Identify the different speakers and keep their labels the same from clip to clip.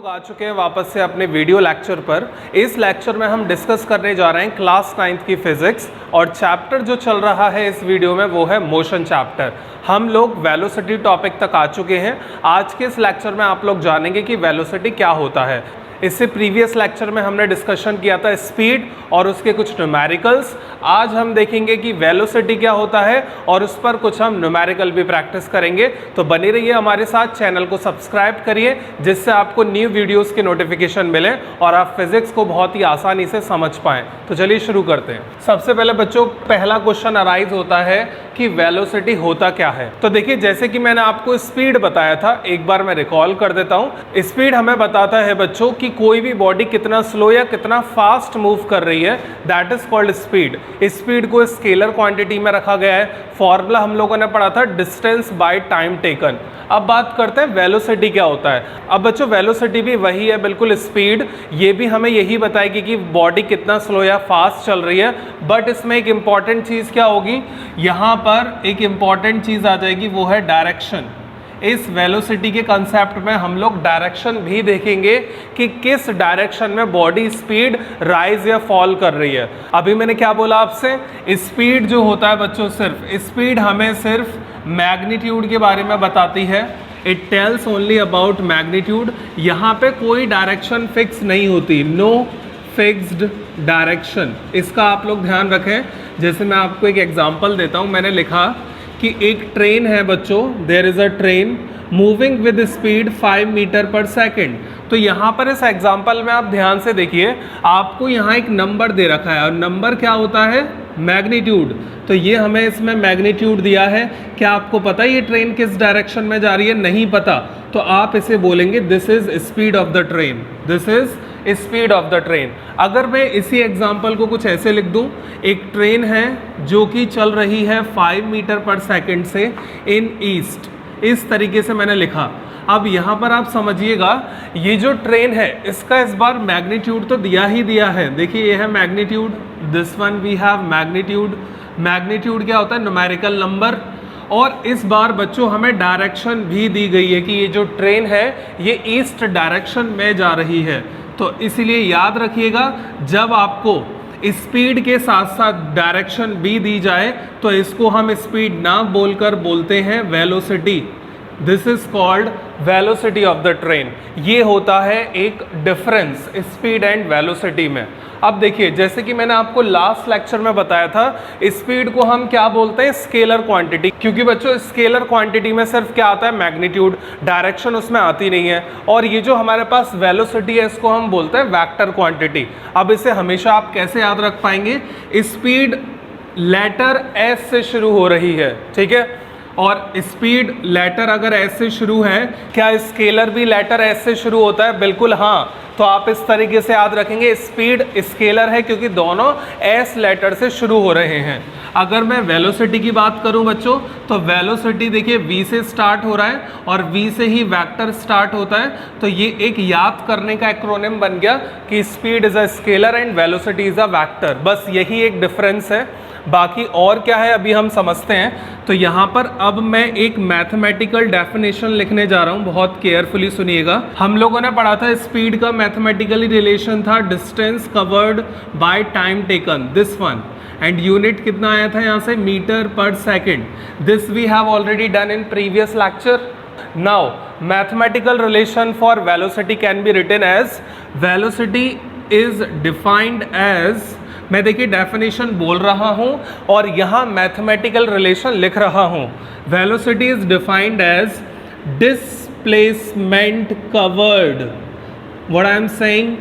Speaker 1: लोग आ चुके हैं वापस से अपने वीडियो लेक्चर पर। इस लेक्चर में हम डिस्कस करने जा रहे हैं क्लास 9th की फिजिक्स, और चैप्टर जो चल रहा है इस वीडियो में वो है मोशन चैप्टर। हम लोग वेलोसिटी टॉपिक तक आ चुके हैं। आज के इस लेक्चर में आप लोग जानेंगे कि वेलोसिटी क्या होता है। इससे प्रीवियस लेक्चर में हमने डिस्कशन किया था स्पीड और उसके कुछ न्यूमेरिकल्स। आज हम देखेंगे कि वेलोसिटी क्या होता है और उस पर कुछ हम न्यूमेरिकल भी प्रैक्टिस करेंगे। तो बने रहिए हमारे साथ, चैनल को सब्सक्राइब करिए जिससे आपको न्यू वीडियोस के नोटिफिकेशन मिले और आप फिजिक्स को बहुत ही आसानी से समझ पाएँ। तो चलिए शुरू करते हैं। सबसे पहले बच्चों, पहला क्वेश्चन अराइज होता है कि वेलोसिटी होता क्या है। तो देखिए, जैसे कि मैंने आपको स्पीड बताया था, एक बार मैं रिकॉल कर देता हूँ। स्पीड हमें बताता है बच्चों कि कोई भी बॉडी कितना स्लो या कितना फास्ट मूव कर रही है, that is called speed. Speed को स्केलर क्वांटिटी में रखा गया है। फॉर्मूला हम लोगों ने पढ़ा था डिस्टेंस बाय टाइम टेकन। अब बात करते हैं वेलोसिटी क्या होता है। अब बच्चों, वेलोसिटी भी वही है बिल्कुल स्पीड। ये भी हमें यही बताएगी कि बॉडी कितना स्लो या फास्ट चल रही है, बट इसमें एक इंपॉर्टेंट चीज़ क्या होगी, यहाँ पर एक इंपॉर्टेंट चीज़ आ जाएगी, वो है डायरेक्शन। इस वेलोसिटी के कंसेप्ट में हम लोग डायरेक्शन भी देखेंगे कि किस डायरेक्शन में बॉडी स्पीड राइज या फॉल कर रही है। अभी मैंने क्या बोला आपसे, स्पीड जो होता है बच्चों, सिर्फ स्पीड हमें सिर्फ मैग्नीट्यूड के बारे में बताती है। It tells only about magnitude. यहाँ पे कोई डायरेक्शन फिक्स नहीं होती, नो फिक्स्ड डायरेक्शन। इसका आप लोग ध्यान रखें। जैसे मैं आपको एक एग्जांपल देता हूँ। मैंने लिखा कि एक ट्रेन है बच्चों, there is a train moving with speed 5 metre per second. तो यहाँ पर इस एग्जांपल में आप ध्यान से देखिए, आपको यहाँ एक नंबर दे रखा है और नंबर क्या होता है, मैग्नीट्यूड। तो ये हमें इसमें मैग्नीट्यूड दिया है। क्या आपको पता है ये ट्रेन किस डायरेक्शन में जा रही है? नहीं पता। तो आप इसे बोलेंगे this is speed of the train, this is speed of the train. अगर मैं इसी एग्जाम्पल को कुछ ऐसे लिख दूं, एक ट्रेन है जो कि चल रही है 5 मीटर पर सेकेंड से इन ईस्ट, इस तरीके से मैंने लिखा। अब यहाँ पर आप समझिएगा, ये जो ट्रेन है इसका इस बार मैग्नीट्यूड तो दिया ही दिया है। देखिए ये है magnitude, this one we have magnitude. Magnitude क्या होता है? Numerical number. और इस बार बच्चों हमें डायरेक्शन भी दी गई है कि ये जो ट्रेन है ये ईस्ट डायरेक्शन में जा रही है। तो इसीलिए याद रखिएगा, जब आपको स्पीड के साथ साथ डायरेक्शन भी दी जाए तो इसको हम स्पीड ना बोलकर बोलते हैं velocity. This is called velocity of the train. ये होता है एक डिफरेंस स्पीड एंड वेलोसिटी में। अब देखिए, जैसे कि मैंने आपको लास्ट लेक्चर में बताया था, स्पीड को हम क्या बोलते हैं, स्केलर क्वांटिटी। क्योंकि बच्चों स्केलर क्वांटिटी में सिर्फ क्या आता है, मैग्नीट्यूड, डायरेक्शन उसमें आती नहीं है। और ये जो हमारे पास वेलोसिटी है इसको हम बोलते हैं वेक्टर क्वांटिटी। अब इसे हमेशा आप कैसे याद रख पाएंगे, स्पीड लेटर एस से शुरू हो रही है, ठीक है। और स्पीड लेटर अगर एस से शुरू है, क्या स्केलर भी लेटर एस से शुरू होता है? बिल्कुल हाँ। तो आप इस तरीके से याद रखेंगे, स्पीड स्केलर है क्योंकि दोनों एस लेटर से शुरू हो रहे हैं। अगर मैं वेलोसिटी की बात करूं बच्चों, तो वेलोसिटी देखिए v से स्टार्ट हो रहा है और v से ही वेक्टर स्टार्ट होता है। तो ये एक याद करने का एक्रोनिम बन गया कि speed is a scalar and velocity is a vector. बस यही एक डिफरेंस है, बाकी और क्या है अभी हम समझते हैं। तो यहाँ पर अब मैं एक मैथमेटिकल डेफिनेशन लिखने जा रहा हूँ, बहुत केयरफुली सुनिएगा। हम लोगों ने पढ़ा था स्पीड का मैथमेटिकली रिलेशन था distance covered by time taken, this one. And unit कितना आया था यहाँ से, metre per second. This we have already done in previous lecture. Now mathematical relation for velocity can be written as velocity is defined as, मैं देखिए definition बोल रहा हूं और यहां मैथमेटिकल रिलेशन लिख रहा हूं। Velocity is defined as displacement covered, what I am saying,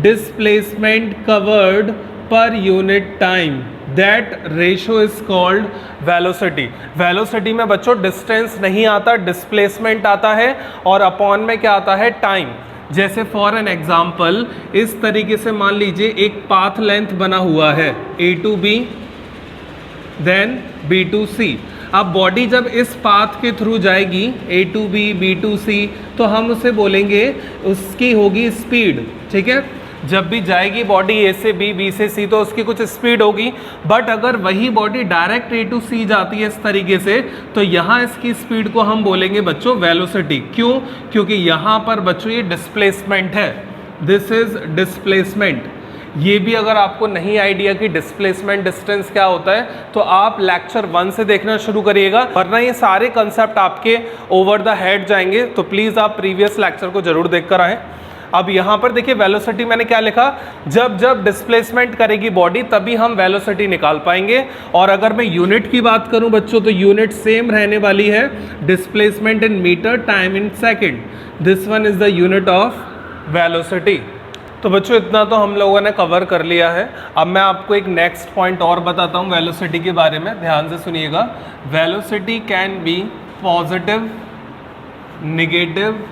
Speaker 1: displacement covered per unit time, that ratio is called velocity. Velocity में बच्चों डिस्टेंस नहीं आता, डिस्प्लेसमेंट आता है, और अपॉन में क्या आता है, टाइम। जैसे फॉर एन एग्जाम्पल, इस तरीके से मान लीजिए एक पाथ लेंथ बना हुआ है A to B then B to C। अब बॉडी जब इस पाथ के थ्रू जाएगी A to B, B to C, तो हम उसे बोलेंगे उसकी होगी स्पीड, ठीक है। जब भी जाएगी बॉडी ए से बी, बी से सी, तो उसकी कुछ स्पीड होगी। बट अगर वही बॉडी डायरेक्ट ए टू सी जाती है इस तरीके से, तो यहाँ इसकी स्पीड को हम बोलेंगे बच्चों वेलोसिटी। क्यों? क्योंकि यहाँ पर बच्चों ये डिस्प्लेसमेंट है, दिस इज डिस्प्लेसमेंट। ये भी अगर आपको नहीं आइडिया कि डिस्प्लेसमेंट डिस्टेंस क्या होता है, तो आप लेक्चर 1 से देखना शुरू करिएगा, वरना ये सारे कंसेप्ट आपके ओवर द हेड जाएंगे। तो प्लीज़ आप प्रीवियस लेक्चर को जरूर देख कर आएँ। अब यहाँ पर देखिए वेलोसिटी मैंने क्या लिखा, जब जब डिस्प्लेसमेंट करेगी बॉडी तभी हम वेलोसिटी निकाल पाएंगे। और अगर मैं यूनिट की बात करूँ बच्चों, तो यूनिट सेम रहने वाली है, displacement in metre, time in second. This one is the unit of velocity. तो बच्चों इतना तो हम लोगों ने कवर कर लिया है। अब मैं आपको एक नेक्स्ट पॉइंट और बताता हूँ वेलोसिटी के बारे में, ध्यान से सुनिएगा। Velocity can be positive, negative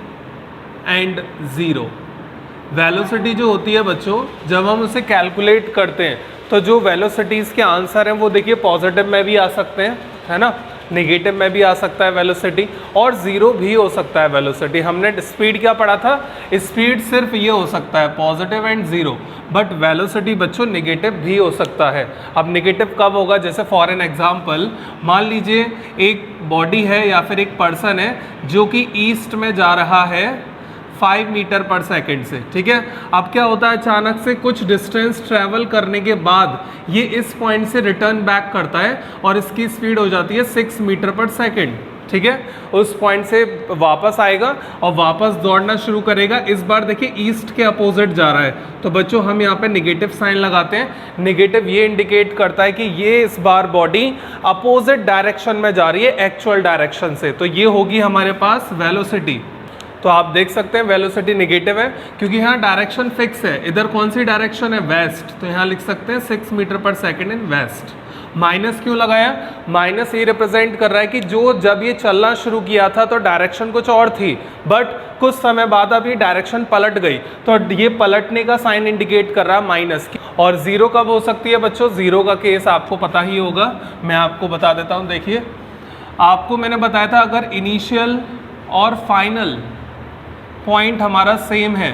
Speaker 1: and zero. Velocity जो होती है बच्चों, जब हम उसे कैलकुलेट करते हैं तो जो वेलोसिटीज़ के आंसर हैं वो देखिए पॉजिटिव में भी आ सकते हैं, है ना, नेगेटिव में भी आ सकता है वेलोसिटी, और ज़ीरो भी हो सकता है वेलोसिटी। हमने स्पीड क्या पढ़ा था, स्पीड सिर्फ ये हो सकता है positive and zero, but velocity बच्चों नेगेटिव भी हो सकता है। अब नेगेटिव कब होगा, जैसे फॉर एन एग्जांपल मान लीजिए एक बॉडी है या फिर एक पर्सन है जो कि ईस्ट में जा रहा है 5 मीटर पर सेकेंड से, ठीक है। अब क्या होता है, अचानक से कुछ डिस्टेंस ट्रैवल करने के बाद ये इस पॉइंट से रिटर्न बैक करता है और इसकी स्पीड हो जाती है 6 मीटर पर सेकेंड, ठीक है। उस पॉइंट से वापस आएगा और वापस दौड़ना शुरू करेगा। इस बार देखिए ईस्ट के अपोजिट जा रहा है, तो बच्चों हम यहाँ पे नेगेटिव साइन लगाते हैं। नेगेटिव ये इंडिकेट करता है कि ये इस बार बॉडी अपोजिट डायरेक्शन में जा रही है एक्चुअल डायरेक्शन से, तो ये होगी हमारे पास वेलोसिटी। तो आप देख सकते हैं वेलोसिटी नेगेटिव है क्योंकि यहाँ डायरेक्शन फिक्स है। इधर कौन सी डायरेक्शन है, वेस्ट, तो यहाँ लिख सकते हैं 6 metre per second in waste. Minus क्यों लगाया, माइनस ये रिप्रेजेंट कर रहा है कि जो जब ये चलना शुरू किया था तो डायरेक्शन कुछ और थी, बट कुछ समय बाद अब ये डायरेक्शन पलट गई, तो ये पलटने का साइन इंडिकेट कर रहा है माइनस की। और ज़ीरो कब हो सकती है बच्चों, ज़ीरो का केस आपको पता ही होगा, मैं आपको बता देता हूँ। देखिए आपको मैंने बताया था अगर इनिशियल और फाइनल पॉइंट हमारा सेम है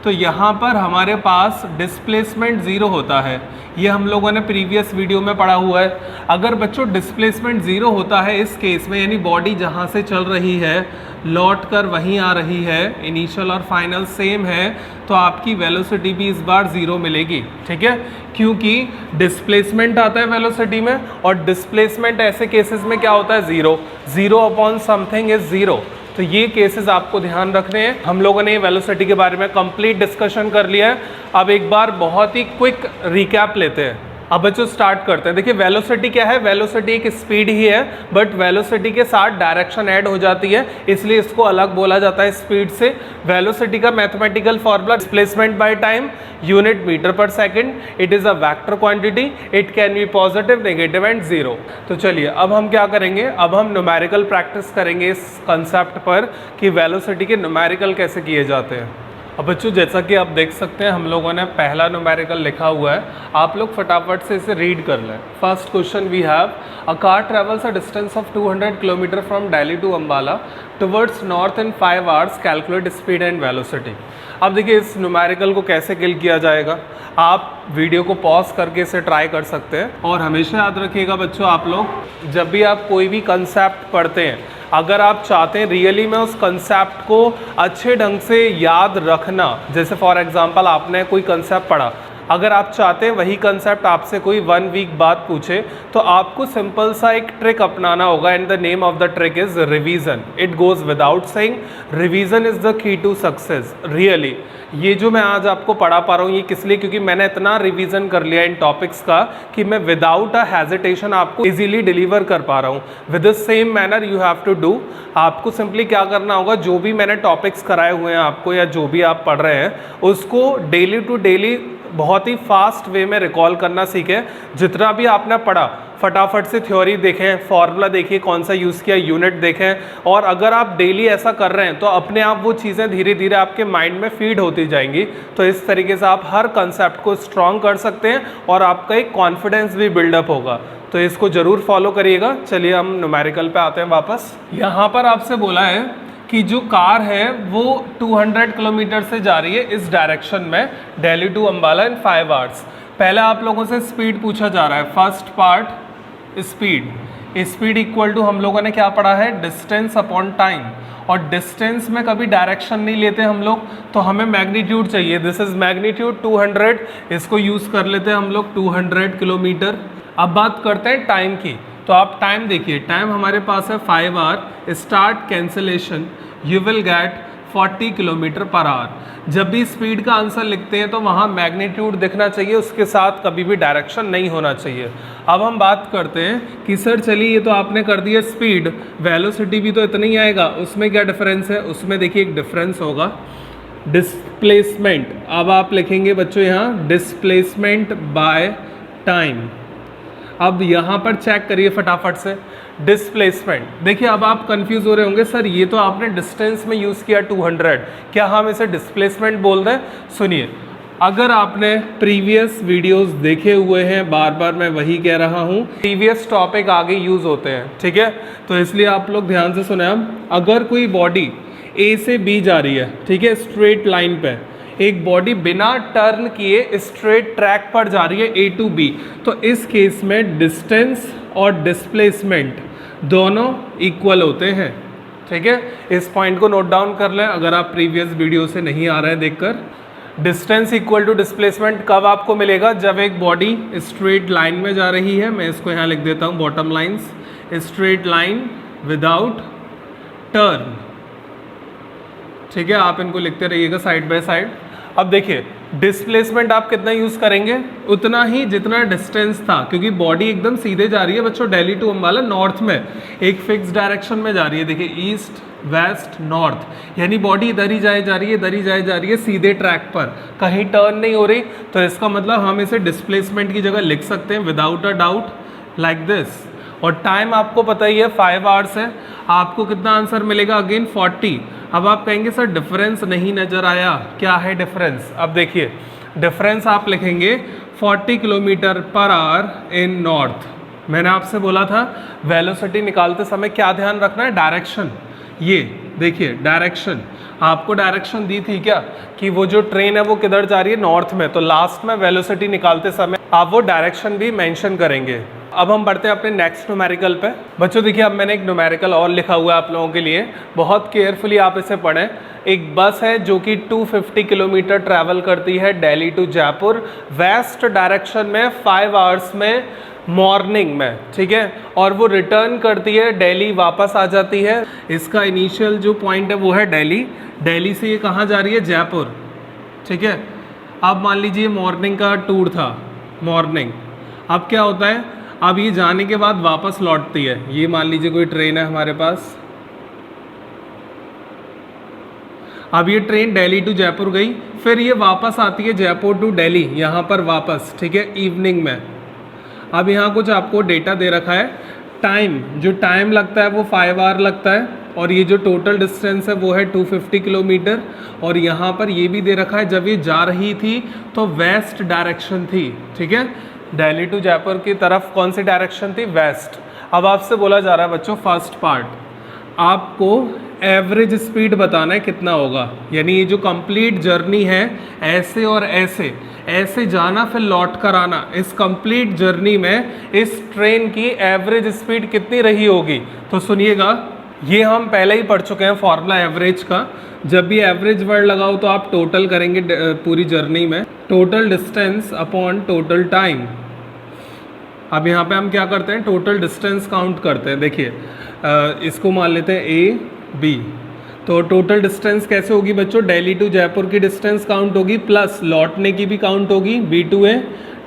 Speaker 1: तो यहाँ पर हमारे पास डिस्प्लेसमेंट ज़ीरो होता है। ये हम लोगों ने प्रीवियस वीडियो में पढ़ा हुआ है। अगर बच्चों डिस्प्लेसमेंट ज़ीरो होता है इस केस में, यानी बॉडी जहाँ से चल रही है लौट कर वहीं आ रही है, इनिशियल और फाइनल सेम है, तो आपकी वेलोसिटी भी इस बार ज़ीरो मिलेगी, ठीक है। क्योंकि डिस्प्लेसमेंट आता है वेलोसिटी में, और डिस्प्लेसमेंट ऐसे केसेस में क्या होता है, zero, zero upon something is zero. तो ये केसेस आपको ध्यान रखने हैं। हम लोगों ने वेलोसिटी के बारे में कंप्लीट डिस्कशन कर लिया है। अब एक बार बहुत ही क्विक रिकैप लेते हैं। अब बच्चों स्टार्ट करते हैं। देखिए वेलोसिटी क्या है, वेलोसिटी एक स्पीड ही है, बट वेलोसिटी के साथ डायरेक्शन ऐड हो जाती है, इसलिए इसको अलग बोला जाता है स्पीड से। वेलोसिटी का mathematical formula displacement by time, unit metre per second, it is a vector quantity, it can be positive, negative and zero. तो चलिए अब हम क्या करेंगे, अब हम न्यूमेरिकल प्रैक्टिस करेंगे इस कंसेप्ट पर कि वेलोसिटी के न्यूमेरिकल कैसे किए जाते हैं। अब बच्चों जैसा कि आप देख सकते हैं हम लोगों ने पहला न्यूमेरिकल लिखा हुआ है, आप लोग फटाफट से इसे रीड कर लें। First question we have, a car travels a distance of 200 kilometre from Delhi to Ambala towards north in 5 hours, calculate speed and velocity. अब देखिए इस न्यूमेरिकल को कैसे किल किया जाएगा, आप वीडियो को पॉज करके इसे ट्राई कर सकते हैं। और हमेशा याद रखिएगा बच्चों, आप लोग जब भी आप कोई भी कंसेप्ट पढ़ते हैं, अगर आप चाहते हैं रियली में उस कंसेप्ट को अच्छे ढंग से याद रखना, जैसे फॉर एग्जांपल आपने कोई कंसेप्ट पढ़ा, अगर आप चाहते हैं वही कंसेप्ट आपसे कोई 1 वीक बाद पूछे, तो आपको सिंपल सा एक ट्रिक अपनाना होगा, and the name of the trick is revision. It goes without saying, revision is the key to success. Really ये जो मैं आज आपको पढ़ा पा रहा हूँ ये किस लिए, क्योंकि मैंने इतना रिवीजन कर लिया इन टॉपिक्स का कि मैं विदाउट अ हेजिटेशन आपको इजीली डिलीवर कर पा रहा हूँ। With the same manner you have to do, आपको सिंपली क्या करना होगा, जो भी मैंने टॉपिक्स कराए हुए हैं आपको या जो भी आप पढ़ रहे हैं उसको डेली टू डेली बहुत ही फास्ट वे में रिकॉल करना सीखें। जितना भी आपने पढ़ा फटाफट से थ्योरी देखें, फॉर्मूला देखिए कौन सा यूज़ किया, यूनिट देखें, और अगर आप डेली ऐसा कर रहे हैं तो अपने आप वो चीज़ें धीरे धीरे आपके माइंड में फीड होती जाएंगी। तो इस तरीके से आप हर कंसेप्ट को स्ट्रॉन्ग कर सकते हैं और आपका एक कॉन्फिडेंस भी बिल्डअप होगा। तो इसको ज़रूर फॉलो करिएगा। चलिए हम न्यूमेरिकल पे आते हैं वापस। यहाँ पर आपसे बोला है कि जो कार है वो 200 किलोमीटर से जा रही है इस डायरेक्शन में, Delhi to Ambala in 5 hours. पहले आप लोगों से स्पीड पूछा जा रहा है। First part speed equal to हम लोगों ने क्या पढ़ा है, डिस्टेंस अपॉन टाइम। और डिस्टेंस में कभी डायरेक्शन नहीं लेते हम लोग, तो हमें मैग्नीट्यूड चाहिए। दिस इज मैग्नीट्यूड 200, इसको यूज़ कर लेते हैं हम लोग 200 किलोमीटर। अब बात करते हैं टाइम की। तो आप टाइम देखिए, टाइम हमारे पास है 5 hour. Start cancellation you will get 40 kilometre per hour. जब भी स्पीड का आंसर लिखते हैं तो वहाँ मैग्नीट्यूड दिखना चाहिए, उसके साथ कभी भी डायरेक्शन नहीं होना चाहिए। अब हम बात करते हैं कि सर चलिए ये तो आपने कर दिया स्पीड, वेलोसिटी भी तो इतना ही आएगा, उसमें क्या डिफरेंस है? उसमें देखिए एक डिफरेंस होगा, डिस्प्लेसमेंट। अब आप लिखेंगे बच्चों यहाँ डिस्प्लेसमेंट बाय टाइम। अब यहाँ पर चेक करिए फटाफट से डिस्प्लेसमेंट। देखिए अब आप कंफ्यूज हो रहे होंगे, सर ये तो आपने डिस्टेंस में यूज़ किया 200, क्या हम इसे डिस्प्लेसमेंट बोल रहे हैं? सुनिए, अगर आपने प्रीवियस वीडियोस देखे हुए हैं, बार बार मैं वही कह रहा हूँ, प्रीवियस टॉपिक आगे यूज़ होते हैं, ठीक है? तो इसलिए आप लोग ध्यान से सुने। हम अगर कोई बॉडी ए से बी जा रही है, ठीक है, स्ट्रेट लाइन पे, एक बॉडी बिना टर्न किए स्ट्रेट ट्रैक पर जा रही है ए टू बी, तो इस केस में डिस्टेंस और डिस्प्लेसमेंट दोनों इक्वल होते हैं, ठीक है? इस पॉइंट को नोट डाउन कर लें अगर आप प्रीवियस वीडियो से नहीं आ रहे हैं देखकर। डिस्टेंस इक्वल टू डिस्प्लेसमेंट कब आपको मिलेगा? जब एक बॉडी स्ट्रेट लाइन में जा रही है। मैं इसको यहाँ लिख देता हूँ, bottom lines, straight line without turn, ठीक है? आप इनको लिखते रहिएगा साइड बाय साइड। अब देखिए डिस्प्लेसमेंट आप कितना यूज़ करेंगे? उतना ही जितना डिस्टेंस था, क्योंकि बॉडी एकदम सीधे जा रही है बच्चों, दिल्ली टू अम्बाला नॉर्थ में एक फिक्स डायरेक्शन में जा रही है। देखिए ईस्ट वेस्ट नॉर्थ, यानी बॉडी इधर ही जाए जा रही है, इधर ही जाए जा रही है, सीधे ट्रैक पर, कहीं टर्न नहीं हो रही। तो इसका मतलब हम इसे डिस्प्लेसमेंट की जगह लिख सकते हैं without a doubt like this. और टाइम आपको पता ही है 5 आवर्स है। आपको कितना आंसर मिलेगा? अगेन 40। अब आप कहेंगे सर डिफरेंस नहीं नज़र आया, क्या है डिफरेंस? अब देखिए डिफरेंस आप लिखेंगे 40 kilometre per our in north. मैंने आपसे बोला था वेलोसिटी निकालते समय क्या ध्यान रखना है? डायरेक्शन। ये देखिए डायरेक्शन, आपको डायरेक्शन दी थी क्या कि वो जो ट्रेन है वो किधर जा रही है? नॉर्थ में। तो लास्ट में वेलोसिटी निकालते समय आप वो डायरेक्शन भी मेंशन करेंगे। अब हम बढ़ते हैं अपने नेक्स्ट न्यूमेरिकल पे। बच्चों देखिए अब मैंने एक न्यूमेरिकल और लिखा हुआ है आप लोगों के लिए, बहुत केयरफुली आप इसे पढ़ें। एक बस है जो कि 250 किलोमीटर ट्रैवल करती है Delhi to Jaipur west direction में 5 आवर्स में मॉर्निंग में, ठीक है? और वो रिटर्न करती है दिल्ली, वापस आ जाती है। इसका इनिशियल जो पॉइंट है वो है दिल्ली, दिल्ली से ये कहाँ जा रही है? जयपुर, ठीक है? अब मान लीजिए मॉर्निंग का टूर था, मॉर्निंग। अब क्या होता है? अब ये जाने के बाद वापस लौटती है। ये मान लीजिए कोई ट्रेन है हमारे पास, अब ये ट्रेन दिल्ली टू जयपुर गई, फिर ये वापस आती है जयपुर टू दिल्ली, यहाँ पर वापस, ठीक है, इवनिंग में। अब यहाँ कुछ आपको डेटा दे रखा है, टाइम, जो टाइम लगता है वो 5 आवर लगता है, और ये जो टोटल डिस्टेंस है वो है 250 किलोमीटर। और यहाँ पर ये भी दे रखा है जब ये जा रही थी तो वेस्ट डायरेक्शन थी, ठीक है? दिल्ली टू जयपुर की तरफ कौन सी डायरेक्शन थी? वेस्ट। अब आपसे बोला जा रहा है बच्चों फर्स्ट पार्ट, आपको एवरेज स्पीड बताना है कितना होगा, यानी ये जो कंप्लीट जर्नी है ऐसे और ऐसे ऐसे जाना फिर लौट कर आना, इस कंप्लीट जर्नी में इस ट्रेन की एवरेज स्पीड कितनी रही होगी? तो सुनिएगा, ये हम पहले ही पढ़ चुके हैं फॉर्मूला एवरेज का। जब भी एवरेज वर्ड लगाओ तो आप टोटल करेंगे पूरी जर्नी में, total distance upon total time. अब यहाँ पे हम क्या करते हैं? टोटल डिस्टेंस काउंट करते हैं। देखिए इसको मान लेते हैं ए बी, तो टोटल डिस्टेंस कैसे होगी बच्चों? दिल्ली टू जयपुर की डिस्टेंस काउंट होगी, प्लस लौटने की भी काउंट होगी, बी टू ए।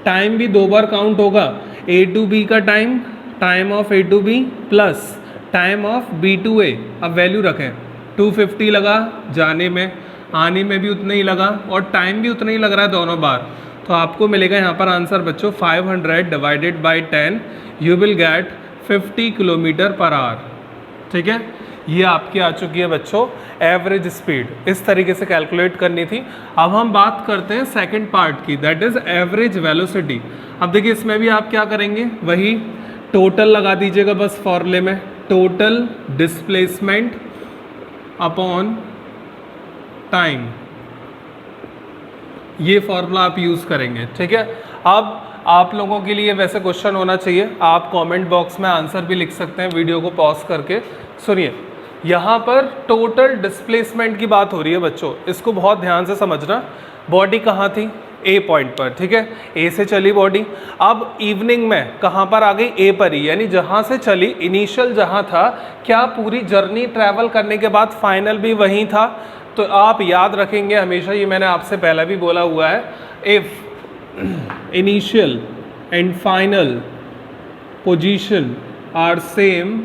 Speaker 1: टाइम भी 2 बार काउंट होगा, ए टू बी का time, time of A to B plus time of B to A. अब वैल्यू रखें, 250 लगा जाने में, आने में भी उतना ही लगा, और टाइम भी उतना ही लग रहा है दोनों बार। तो आपको मिलेगा यहाँ पर आंसर बच्चों 500 divided by 10, you will gate 50 kilometre per our, ठीक है? ये आपकी आ चुकी है बच्चों एवरेज स्पीड। इस तरीके से कैलकुलेट करनी थी। अब हम बात करते हैं सेकंड पार्ट की, दैट इज एवरेज वेलोसिटी। अब देखिए इसमें भी आप क्या करेंगे? वही टोटल लगा दीजिएगा बस फॉर्मूले में, टोटल डिस्प्लेसमेंट अपॉन टाइम, ये फॉर्मूला आप यूज़ करेंगे। ठीक है, अब आप लोगों के लिए वैसे क्वेश्चन होना चाहिए, आप कमेंट बॉक्स में आंसर भी लिख सकते हैं वीडियो को पॉज करके। सुनिए, यहाँ पर टोटल डिस्प्लेसमेंट की बात हो रही है बच्चों, इसको बहुत ध्यान से समझना। बॉडी कहाँ थी? ए पॉइंट पर। ठीक है, ए से चली बॉडी, अब इवनिंग में कहाँ पर आ गई? ए पर ही, यानी जहाँ से चली, इनिशियल जहाँ था, क्या पूरी जर्नी ट्रैवल करने के बाद फाइनल भी वहीं था? तो आप याद रखेंगे हमेशा, ये मैंने आपसे पहले भी बोला हुआ है, if initial and final position are same,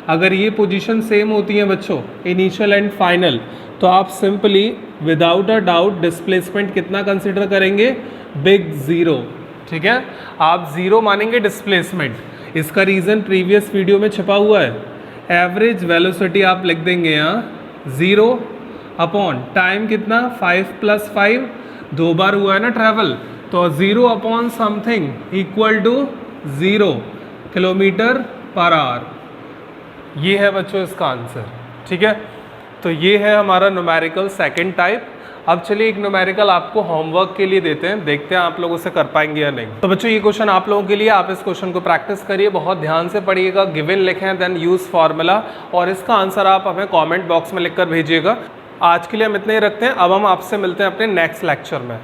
Speaker 1: अगर ये पोजीशन सेम होती है बच्चों, इनिशियल एंड फाइनल, तो आप simply without a doubt displacement कितना कंसिडर करेंगे? Big zero. ठीक है, आप ज़ीरो मानेंगे डिस्प्लेसमेंट। इसका रीज़न प्रीवियस वीडियो में छपा हुआ है। एवरेज वेलोसिटी आप लिख देंगे यहाँ 0 अपॉन टाइम कितना? 5 + 5, 2 बार हुआ है ना ट्रैवल, तो 0 upon something equal to 0 km/h। ये है बच्चों इसका आंसर। ठीक है, तो ये है हमारा न्यूमेरिकल सेकंड टाइप। अब चलिए एक न्यूमेरिकल आपको होमवर्क के लिए देते हैं, देखते हैं आप लोग उसे कर पाएंगे या नहीं। तो बच्चों ये क्वेश्चन आप लोगों के लिए, आप इस क्वेश्चन को प्रैक्टिस करिए, बहुत ध्यान से पढ़िएगा, गिवन लिखें देन यूज़ फार्मूला, और इसका आंसर आप हमें कमेंट बॉक्स में लिखकर भेजिएगा। आज के लिए हम इतने ही रखते हैं, अब हम आपसे मिलते हैं अपने नेक्स्ट लेक्चर में।